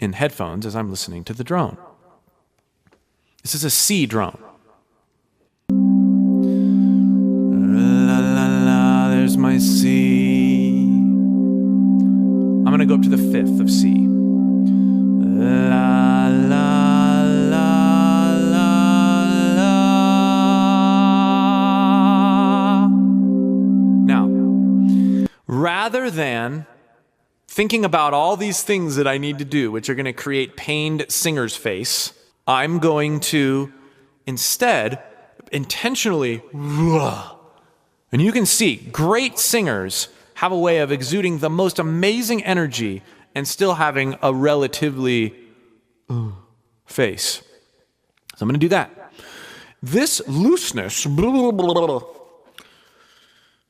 in headphones as I'm listening to the drone. This is a C drone. La la la, there's my C. I'm going to go up to the fifth of C. La la la la la. Now, rather than thinking about all these things that I need to do, which are going to create pained singer's face, I'm going to instead intentionally, and you can see great singers have a way of exuding the most amazing energy and still having a relatively face. So I'm going to do that. This looseness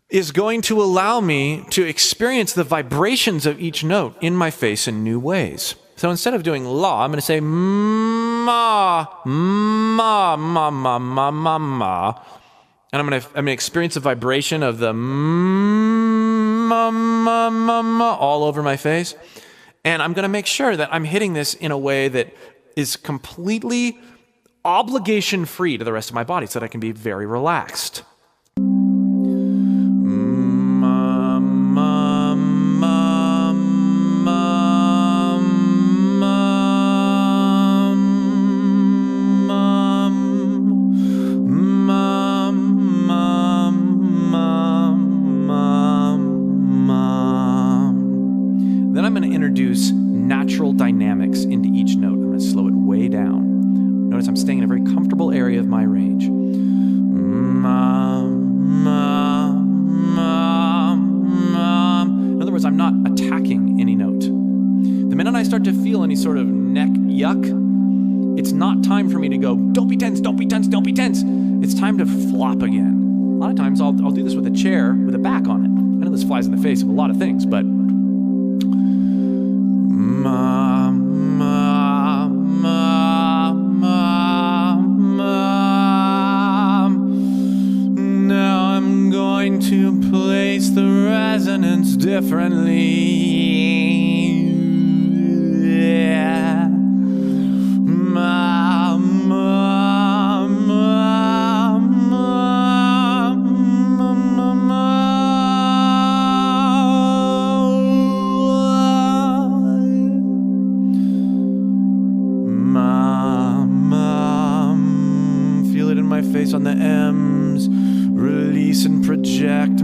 is going to allow me to experience the vibrations of each note in my face in new ways. So instead of doing la, I'm going to say ma, ma, ma, ma, ma, ma, ma. And I'm going to experience the vibration of the ma, ma, ma, ma all over my face. And I'm going to make sure that I'm hitting this in a way that is completely obligation-free to the rest of my body so that I can be very relaxed. Natural dynamics into each note. I'm going to slow it way down. Notice I'm staying in a very comfortable area of my range. In other words, I'm not attacking any note. The minute I start to feel any sort of neck yuck, it's not time for me to go, don't be tense, don't be tense, don't be tense. It's time to flop again. A lot of times I'll do this with a chair with a back on it. I know this flies in the face of a lot of things, but Ma, ma, ma, ma, ma. Now I'm going to place the resonance differently. Yeah. Ma, ma, ma, ma, ma, ma, ma. My face on the M's, release and project.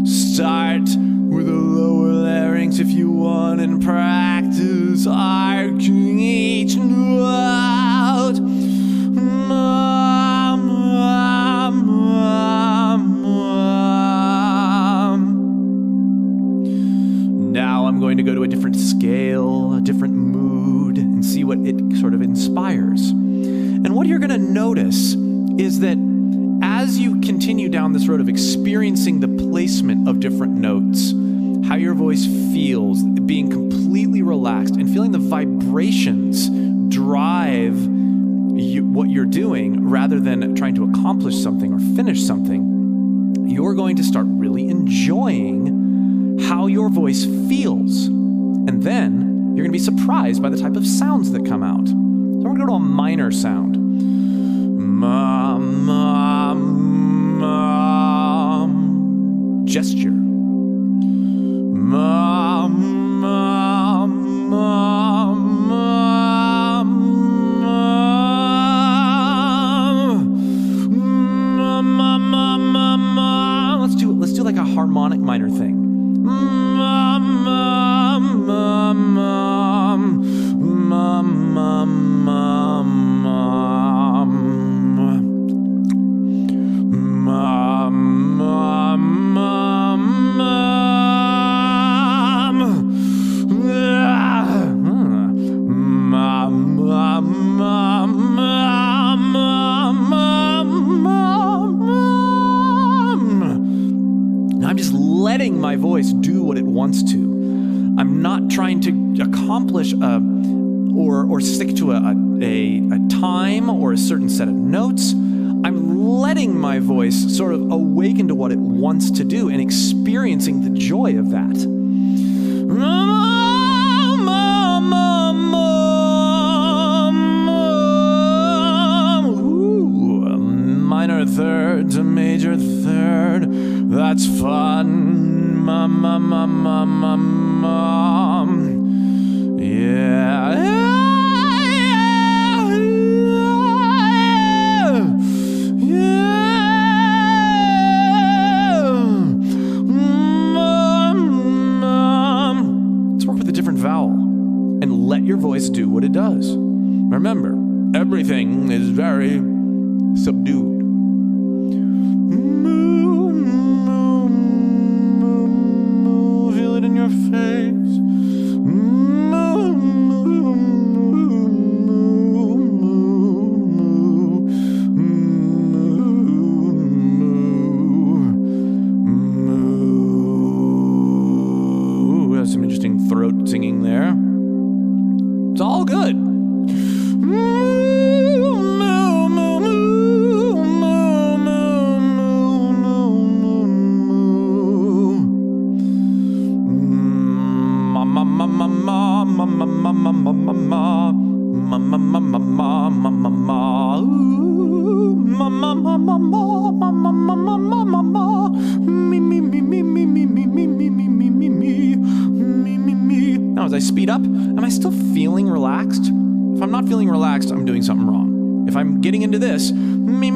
Start with the lower larynx if you want, and practice arcing each note. Now I'm going to go to a different scale, a different mood, and see what it sort of inspires. And what you're going to notice is that as you continue down this road of experiencing the placement of different notes, how your voice feels, being completely relaxed, and feeling the vibrations drive what you're doing rather than trying to accomplish something or finish something, you're going to start really enjoying how your voice feels. And then you're going to be surprised by the type of sounds that come out. So we're going to go to a minor sound. Ma, ma, ma. Gesture. Ma, ma, ma, ma, ma, ma, ma, ma, ma. Let's do like a harmonic minor thing. Ma, ma, ma, ma, ma, ma, ma, letting my voice do what it wants to. I'm not trying to accomplish or stick to a time or a certain set of notes. I'm letting my voice sort of awaken to what it wants to do and experiencing the joy of that. Minor third to major third. That's fun. Yeah. Let's work with a different vowel and let your voice do what it does. Remember, everything is very subdued. Feel it in your face. There's some interesting throat singing there. It's all good. Now, as I speed up, am I still feeling relaxed? If I'm not feeling relaxed, I'm doing something wrong. If I'm getting into this, if I'm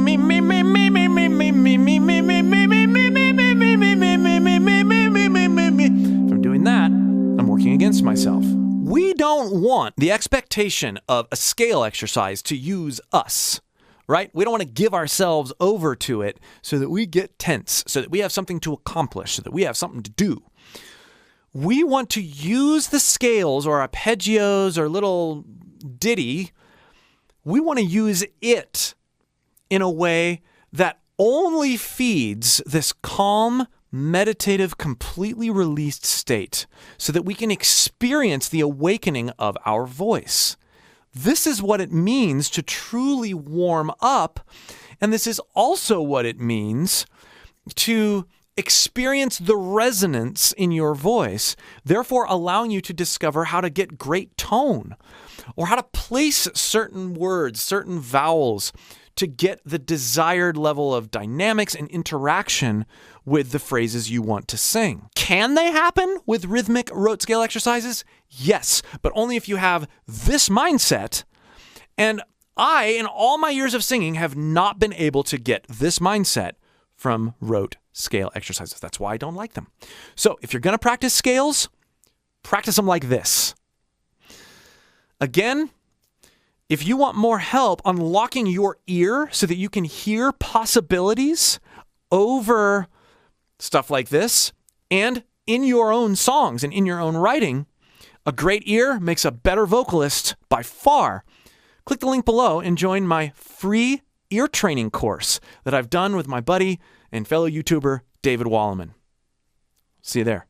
doing that, I'm working against myself. We don't want the expectation of a scale exercise to use us, right? We don't want to give ourselves over to it so that we get tense, so that we have something to accomplish, so that we have something to do. We want to use the scales or arpeggios or little ditty. We want to use it in a way that only feeds this calm, meditative, completely released state so that we can experience the awakening of our voice. This is what it means to truly warm up, and this is also what it means to experience the resonance in your voice, therefore allowing you to discover how to get great tone or how to place certain words, certain vowels to get the desired level of dynamics and interaction with the phrases you want to sing. Can they happen with rhythmic rote scale exercises? Yes, but only if you have this mindset. And I, in all my years of singing, have not been able to get this mindset from rote scale exercises. That's why I don't like them. So if you're going to practice scales, practice them like this. Again, if you want more help unlocking your ear so that you can hear possibilities over stuff like this and in your own songs and in your own writing, a great ear makes a better vocalist by far. Click the link below and join my free ear training course that I've done with my buddy and fellow YouTuber, David Walliman. See you there.